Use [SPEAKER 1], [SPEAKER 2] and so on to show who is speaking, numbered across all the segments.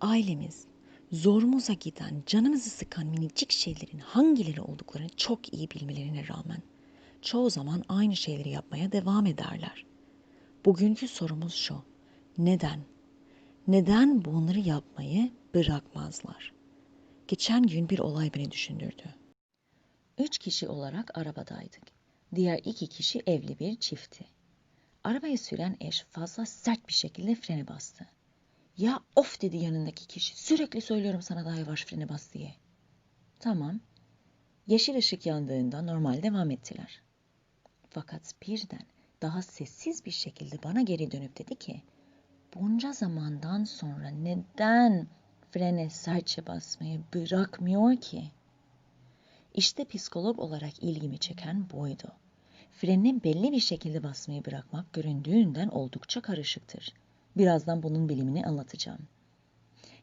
[SPEAKER 1] Ailemiz, zorumuza giden, canımızı sıkan minicik şeylerin hangileri olduklarını çok iyi bilmelerine rağmen çoğu zaman aynı şeyleri yapmaya devam ederler. Bugünkü sorumuz şu: neden? Neden bunları yapmayı bırakmazlar? Geçen gün bir olay beni düşündürdü. 3 kişi olarak arabadaydık. Diğer 2 kişi evli bir çiftti. Arabayı süren eş fazla sert bir şekilde frene bastı. "Ya of!" dedi yanındaki kişi. "Sürekli söylüyorum sana daha yavaş frene bas diye." Tamam. Yeşil ışık yandığında normal devam ettiler. Fakat birden daha sessiz bir şekilde bana geri dönüp dedi ki, "Bunca zamandan sonra neden frene sertçe basmayı bırakmıyor ki?" İşte psikolog olarak ilgimi çeken buydu. Frene belli bir şekilde basmayı bırakmak göründüğünden oldukça karışıktır. Birazdan bunun bilimini anlatacağım.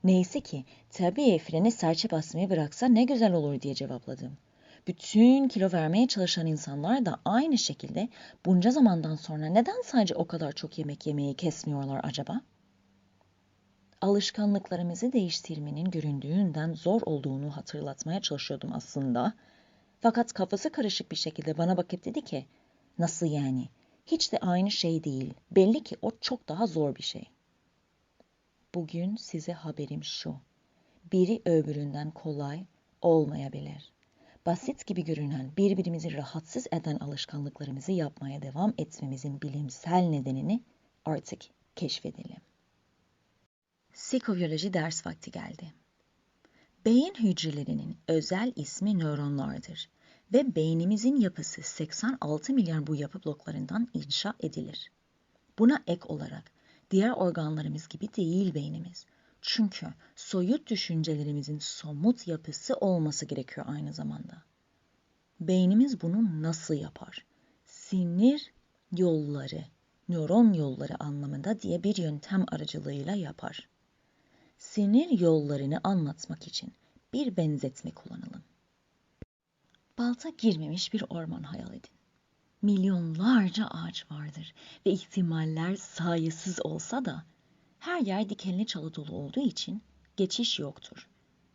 [SPEAKER 1] Neyse ki tabii frene serçe basmayı bıraksa ne güzel olur diye cevapladım. Bütün kilo vermeye çalışan insanlar da aynı şekilde bunca zamandan sonra neden sadece o kadar çok yemek yemeyi kesmiyorlar acaba? Alışkanlıklarımızı değiştirmenin göründüğünden zor olduğunu hatırlatmaya çalışıyordum aslında. Fakat kafası karışık bir şekilde bana bakıp dedi ki, "Nasıl yani? Hiç de aynı şey değil. Belli ki o çok daha zor bir şey." Bugün size haberim şu: biri öbüründen kolay olmayabilir. Basit gibi görünen, birbirimizi rahatsız eden alışkanlıklarımızı yapmaya devam etmemizin bilimsel nedenini artık keşfedelim. Psikobiyoloji ders vakti geldi. Beyin hücrelerinin özel ismi nöronlardır ve beynimizin yapısı 86 milyar bu yapı bloklarından inşa edilir. Buna ek olarak diğer organlarımız gibi değil beynimiz. Çünkü soyut düşüncelerimizin somut yapısı olması gerekiyor aynı zamanda. Beynimiz bunu nasıl yapar? Sinir yolları, nöron yolları anlamında diye bir yöntem aracılığıyla yapar. Sinir yollarını anlatmak için bir benzetme kullanalım. Balta girmemiş bir orman hayal edin. Milyonlarca ağaç vardır ve ihtimaller sayısız olsa da her yer dikenli çalı dolu olduğu için geçiş yoktur.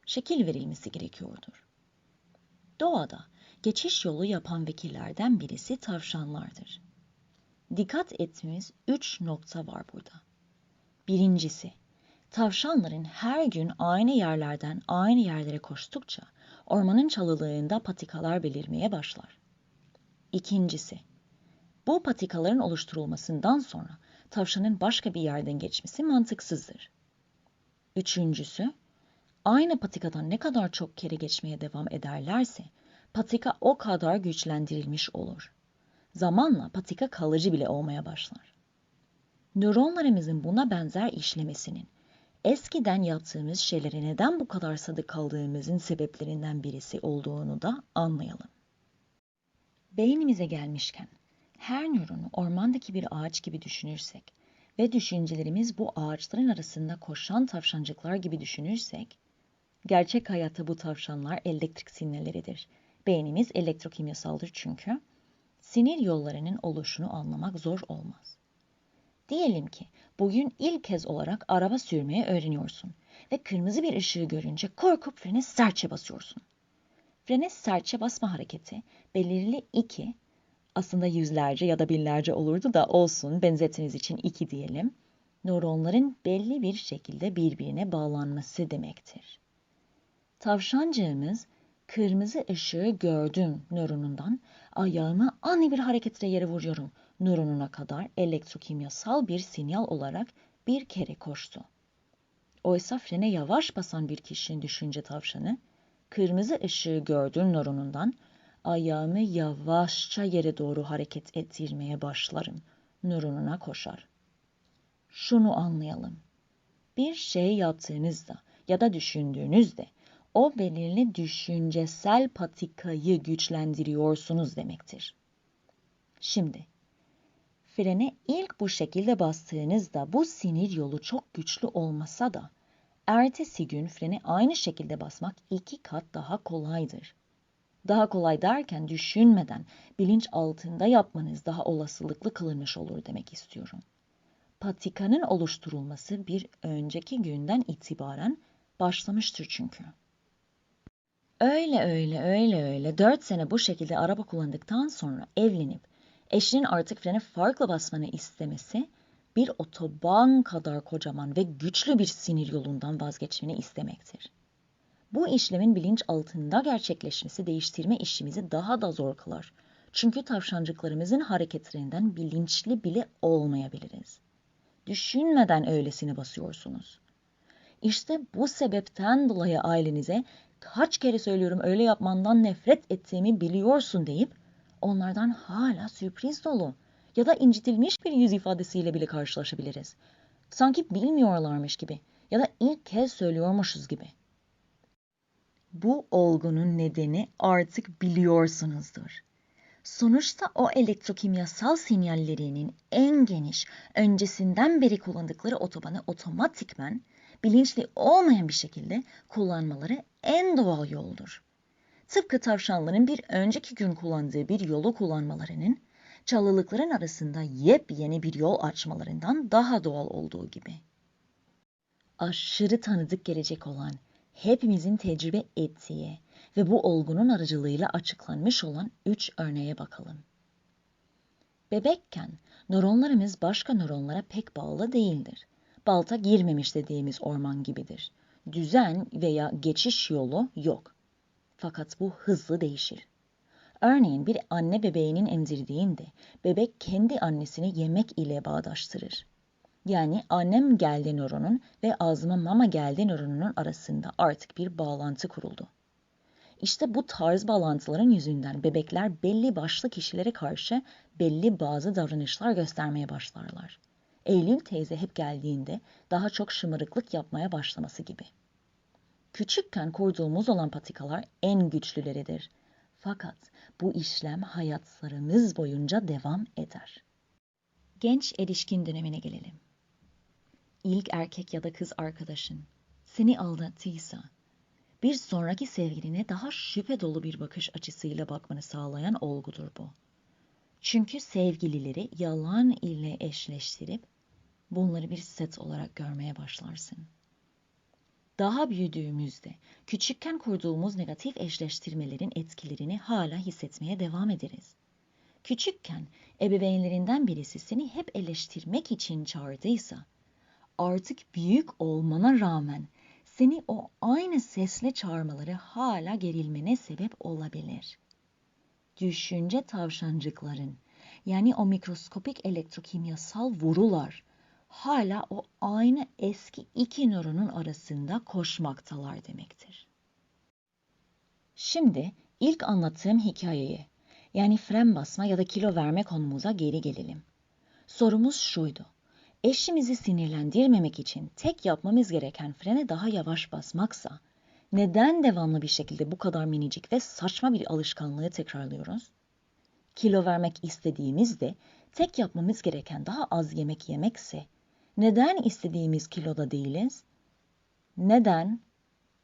[SPEAKER 1] Şekil verilmesi gerekiyordur. Doğada geçiş yolu yapan vekillerden birisi tavşanlardır. Dikkat etmemiz 3 nokta var burada. Birincisi, tavşanların her gün aynı yerlerden aynı yerlere koştukça ormanın çalılığında patikalar belirmeye başlar. İkincisi, bu patikaların oluşturulmasından sonra tavşanın başka bir yerden geçmesi mantıksızdır. Üçüncüsü, aynı patikadan ne kadar çok kere geçmeye devam ederlerse patika o kadar güçlendirilmiş olur. Zamanla patika kalıcı bile olmaya başlar. Nöronlarımızın buna benzer işlemesinin eskiden yaptığımız şeylere neden bu kadar sadık kaldığımızın sebeplerinden birisi olduğunu da anlayalım. Beynimize gelmişken her nöronu ormandaki bir ağaç gibi düşünürsek ve düşüncelerimiz bu ağaçların arasında koşan tavşancıklar gibi düşünürsek, gerçek hayatta bu tavşanlar elektrik sinyalleridir. Beynimiz elektrokimyasaldır çünkü. Sinir yollarının oluşunu anlamak zor olmaz. Diyelim ki bugün ilk kez olarak araba sürmeyi öğreniyorsun ve kırmızı bir ışığı görünce korkup frene sertçe basıyorsun. Frene sertçe basma hareketi belirli iki, aslında yüzlerce ya da binlerce olurdu da olsun, benzetiniz için 2 diyelim, nöronların belli bir şekilde birbirine bağlanması demektir. Tavşancığımız kırmızı ışığı gördüm nöronundan, ayağımı ani bir hareketle yere vuruyorum nöronuna kadar elektrokimyasal bir sinyal olarak bir kere koştu. Oysa frene yavaş basan bir kişinin düşünce tavşanı, kırmızı ışığı gördüm nöronundan, ayağımı yavaşça yere doğru hareket ettirmeye başlarım nöronuna koşar. Şunu anlayalım. Bir şey yaptığınızda ya da düşündüğünüzde o belirli düşüncesel patikayı güçlendiriyorsunuz demektir. Şimdi, frene ilk bu şekilde bastığınızda bu sinir yolu çok güçlü olmasa da ertesi gün frene aynı şekilde basmak 2 kat daha kolaydır. Daha kolay derken düşünmeden bilinç altında yapmanız daha olasılıklı kılınmış olur demek istiyorum. Patikanın oluşturulması bir önceki günden itibaren başlamıştır çünkü. Öyle 4 sene bu şekilde araba kullandıktan sonra evlenip eşinin artık freni farklı basmanı istemesi bir otoban kadar kocaman ve güçlü bir sinir yolundan vazgeçmeni istemektir. Bu işlemin bilinç altında gerçekleşmesi değiştirme işimizi daha da zor kılar. Çünkü tavşancıklarımızın hareketlerinden bilinçli bile olmayabiliriz. Düşünmeden öylesine basıyorsunuz. İşte bu sebepten dolayı ailenize kaç kere söylüyorum öyle yapmandan nefret ettiğimi biliyorsun deyip onlardan hala sürpriz dolu ya da incitilmiş bir yüz ifadesiyle bile karşılaşabiliriz. Sanki bilmiyorlarmış gibi ya da ilk kez söylüyormuşuz gibi. Bu olgunun nedeni artık biliyorsunuzdur. Sonuçta o elektrokimyasal sinyallerinin en geniş, öncesinden beri kullandıkları otobanı otomatikmen, bilinçli olmayan bir şekilde kullanmaları en doğal yoldur. Tıpkı tavşanların bir önceki gün kullandığı bir yolu kullanmalarının, çalılıkların arasında yepyeni bir yol açmalarından daha doğal olduğu gibi. Aşırı tanıdık gelecek olan, hepimizin tecrübe ettiği ve bu olgunun aracılığıyla açıklanmış olan 3 örneğe bakalım. Bebekken nöronlarımız başka nöronlara pek bağlı değildir. Balta girmemiş dediğimiz orman gibidir. Düzen veya geçiş yolu yok. Fakat bu hızlı değişir. Örneğin bir anne bebeğinin emzirdiğinde bebek kendi annesini yemek ile bağdaştırır. Yani annem geldi nöronun ve ağzıma mama geldi nöronunun arasında artık bir bağlantı kuruldu. İşte bu tarz bağlantıların yüzünden bebekler belli başlı kişilere karşı belli bazı davranışlar göstermeye başlarlar. Eylül teyze hep geldiğinde daha çok şımarıklık yapmaya başlaması gibi. Küçükken kurduğumuz olan patikalar en güçlüleridir. Fakat bu işlem hayatlarımız boyunca devam eder. Genç erişkin dönemine gelelim. İlk erkek ya da kız arkadaşın seni aldattıysa, bir sonraki sevgiline daha şüphe dolu bir bakış açısıyla bakmanı sağlayan olgudur bu. Çünkü sevgilileri yalan ile eşleştirip bunları bir set olarak görmeye başlarsın. Daha büyüdüğümüzde küçükken kurduğumuz negatif eşleştirmelerin etkilerini hala hissetmeye devam ederiz. Küçükken ebeveynlerinden birisi seni hep eleştirmek için çağırdıysa, artık büyük olmana rağmen seni o aynı sesle çağırmaları hala gerilmene sebep olabilir. Düşünce tavşancıkların, yani o mikroskopik elektrokimyasal vurular, hala o aynı eski iki nöronun arasında koşmaktalar demektir. Şimdi ilk anlattığım hikayeye, yani fren basma ya da kilo verme konumuza geri gelelim. Sorumuz şuydu. Eşimizi sinirlendirmemek için tek yapmamız gereken frene daha yavaş basmaksa, neden devamlı bir şekilde bu kadar minicik ve saçma bir alışkanlığı tekrarlıyoruz? Kilo vermek istediğimizde tek yapmamız gereken daha az yemek yemekse, neden istediğimiz kiloda değiliz? Neden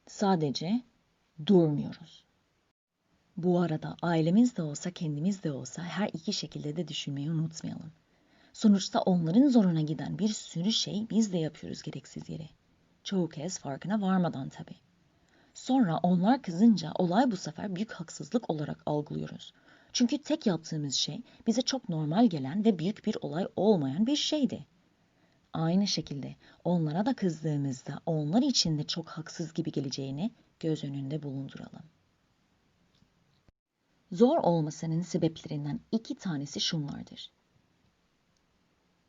[SPEAKER 1] sadece durmuyoruz? Bu arada ailemiz de olsa kendimiz de olsa her iki şekilde de düşünmeyi unutmayalım. Sonuçta onların zoruna giden bir sürü şey biz de yapıyoruz gereksiz yere. Çoğu kez farkına varmadan tabii. Sonra onlar kızınca olay bu sefer büyük haksızlık olarak algılıyoruz. Çünkü tek yaptığımız şey bize çok normal gelen ve büyük bir olay olmayan bir şeydi. Aynı şekilde onlara da kızdığımızda onlar için de çok haksız gibi geleceğini göz önünde bulunduralım. Zor olmasının sebeplerinden 2 tanesi şunlardır.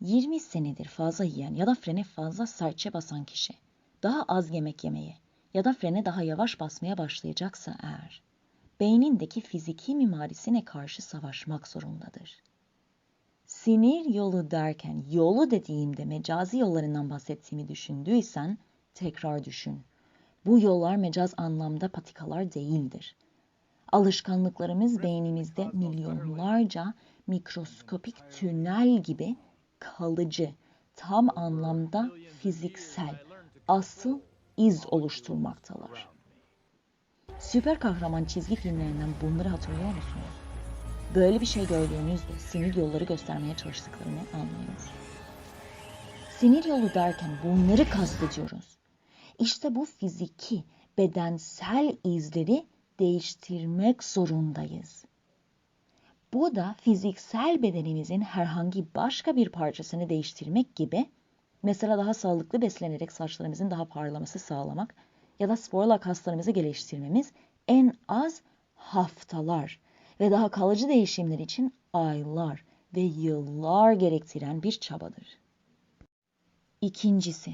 [SPEAKER 1] 20 senedir fazla yiyen ya da frene fazla sertçe basan kişi daha az yemek yemeye ya da frene daha yavaş basmaya başlayacaksa eğer, beynindeki fiziki mimarisine karşı savaşmak zorundadır. Sinir yolu derken yolu dediğimde mecazi yollarından bahsettiğimi düşündüysen tekrar düşün. Bu yollar mecaz anlamda patikalar değildir. Alışkanlıklarımız beynimizde milyonlarca mikroskopik tünel gibi kalıcı, tam anlamda fiziksel, asıl iz oluşturmaktalar. Süper kahraman çizgi filmlerinden bunları hatırlıyor musunuz? Böyle bir şey gördüğünüzde sinir yolları göstermeye çalıştıklarını anlıyoruz. Sinir yolu derken bunları kastediyoruz. İşte bu fiziki, bedensel izleri değiştirmek zorundayız. Bu da fiziksel bedenimizin herhangi başka bir parçasını değiştirmek gibi, mesela daha sağlıklı beslenerek saçlarımızın daha parlaması sağlamak ya da sporla kaslarımızı geliştirmemiz en az haftalar ve daha kalıcı değişimler için aylar ve yıllar gerektiren bir çabadır. İkincisi,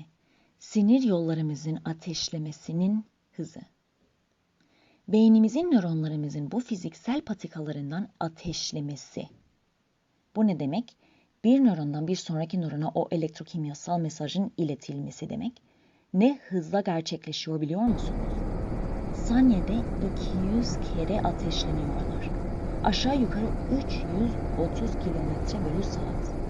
[SPEAKER 1] sinir yollarımızın ateşlemesinin hızı. Beynimizin nöronlarımızın bu fiziksel patikalarından ateşlemesi. Bu ne demek? Bir nörondan bir sonraki nörona o elektrokimyasal mesajın iletilmesi demek. Ne hızla gerçekleşiyor biliyor musunuz? Saniyede 200 kere ateşleniyorlar. Aşağı yukarı 330 km/saat.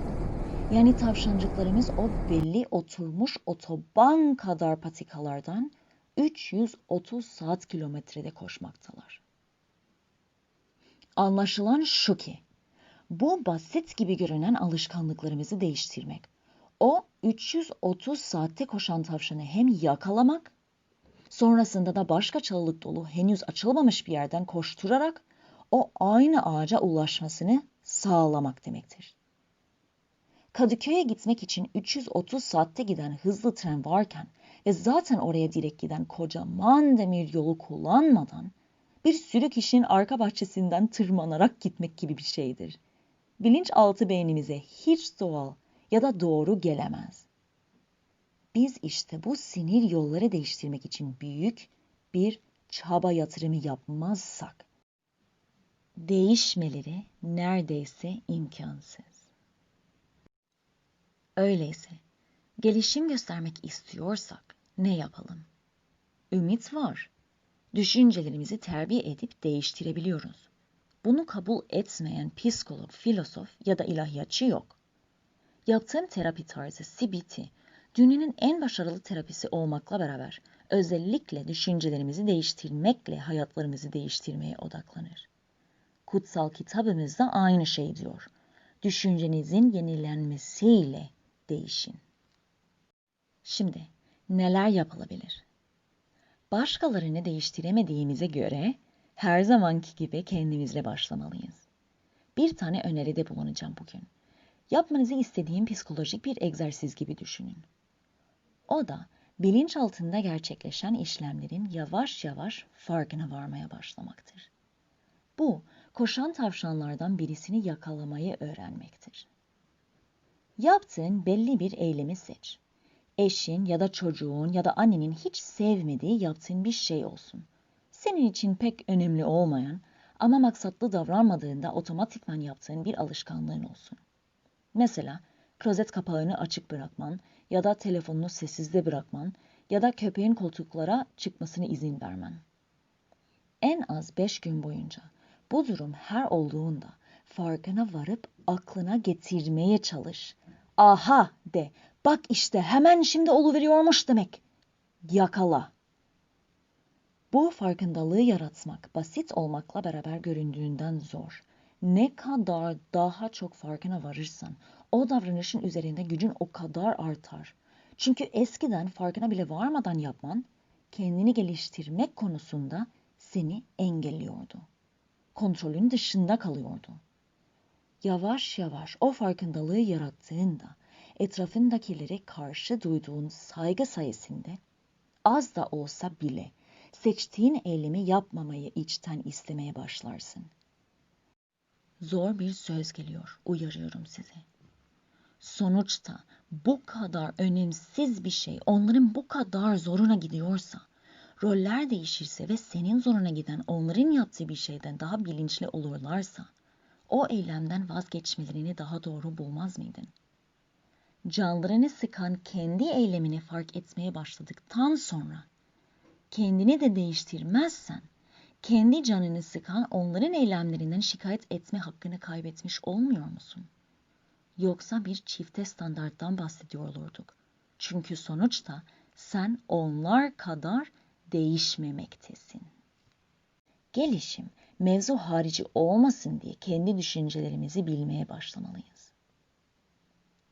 [SPEAKER 1] Yani tavşancıklarımız o belli oturmuş otoban kadar patikalardan 330 saat kilometrede koşmaktalar. Anlaşılan şu ki, bu basit gibi görünen alışkanlıklarımızı değiştirmek, o 330 saatte koşan tavşanı hem yakalamak, sonrasında da başka çalılık dolu henüz açılmamış bir yerden koşturarak o aynı ağaca ulaşmasını sağlamak demektir. Kadıköy'e gitmek için 330 saatte giden hızlı tren varken ve zaten oraya direkt giden kocaman demir yolu kullanmadan bir sürü kişinin arka bahçesinden tırmanarak gitmek gibi bir şeydir. Bilinçaltı beynimize hiç doğal ya da doğru gelemez. Biz işte bu sinir yolları değiştirmek için büyük bir çaba yatırımı yapmazsak değişmeleri neredeyse imkansız. Öyleyse gelişim göstermek istiyorsak ne yapalım? Ümit var. Düşüncelerimizi terbiye edip değiştirebiliyoruz. Bunu kabul etmeyen psikolog, filozof ya da ilahiyatçı yok. Yaptığım terapi tarzı CBT, dünyanın en başarılı terapisi olmakla beraber özellikle düşüncelerimizi değiştirmekle hayatlarımızı değiştirmeye odaklanır. Kutsal kitabımız da aynı şey diyor. Düşüncenizin yenilenmesiyle değişin. Şimdi neler yapılabilir? Başkalarını değiştiremediğimize göre her zamanki gibi kendimizle başlamalıyız. Bir tane öneride bulunacağım bugün. Yapmanızı istediğim psikolojik bir egzersiz gibi düşünün. O da bilinçaltında gerçekleşen işlemlerin yavaş yavaş farkına varmaya başlamaktır. Bu, koşan tavşanlardan birisini yakalamayı öğrenmektir. Yaptığın belli bir eylemi seç. Eşin ya da çocuğun ya da annenin hiç sevmediği yaptığın bir şey olsun. Senin için pek önemli olmayan ama maksatlı davranmadığında otomatikman yaptığın bir alışkanlığın olsun. Mesela klozet kapağını açık bırakman ya da telefonunu sessizde bırakman ya da köpeğin koltuklara çıkmasına izin vermen. En az 5 gün boyunca bu durum her olduğunda farkına varıp aklına getirmeye çalış. Aha de, bak işte hemen şimdi oluveriyormuş demek. Yakala. Bu farkındalığı yaratmak basit olmakla beraber göründüğünden zor. Ne kadar daha çok farkına varırsan o davranışın üzerinde gücün o kadar artar. Çünkü eskiden farkına bile varmadan yapman kendini geliştirmek konusunda seni engelliyordu. Kontrolün dışında kalıyordu. Yavaş yavaş o farkındalığı yarattığında etrafındakilere karşı duyduğun saygı sayesinde az da olsa bile seçtiğin eylemi yapmamayı içten istemeye başlarsın. Zor bir söz geliyor, uyarıyorum sizi. Sonuçta bu kadar önemsiz bir şey onların bu kadar zoruna gidiyorsa, roller değişirse ve senin zoruna giden onların yaptığı bir şeyden daha bilinçli olurlarsa, o eylemden vazgeçmelerini daha doğru bulmaz mıydın? Canlarını sıkan kendi eylemini fark etmeye başladıktan sonra, kendini de değiştirmezsen, kendi canını sıkan onların eylemlerinden şikayet etme hakkını kaybetmiş olmuyor musun? Yoksa bir çifte standarttan bahsediyor olurduk. Çünkü sonuçta sen onlar kadar değişmemektesin. Gelişim, mevzu harici olmasın diye kendi düşüncelerimizi bilmeye başlamalıyız.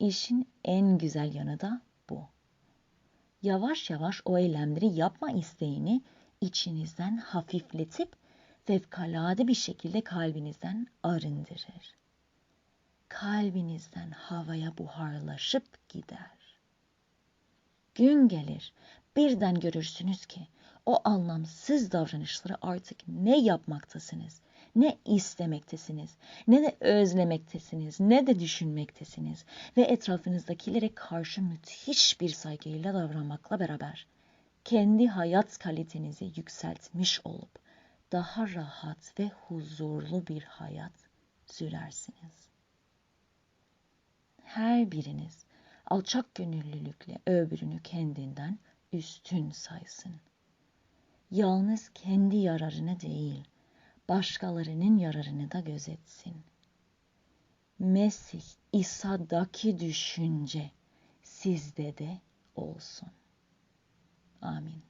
[SPEAKER 1] İşin en güzel yanı da bu. Yavaş yavaş o eylemleri yapma isteğini içinizden hafifletip fevkalade bir şekilde kalbinizden arındırır. Kalbinizden havaya buharlaşıp gider. Gün gelir, birden görürsünüz ki o anlamsız davranışları artık ne yapmaktasınız, ne istemektesiniz, ne de özlemektesiniz, ne de düşünmektesiniz ve etrafınızdakilere karşı müthiş bir saygıyla davranmakla beraber kendi hayat kalitenizi yükseltmiş olup daha rahat ve huzurlu bir hayat sürersiniz. Her biriniz alçak gönüllülükle öbürünü kendinden üstün saysın. Yalnız kendi yararını değil, başkalarının yararını da gözetsin. Mesih İsa'daki düşünce sizde de olsun. Amin.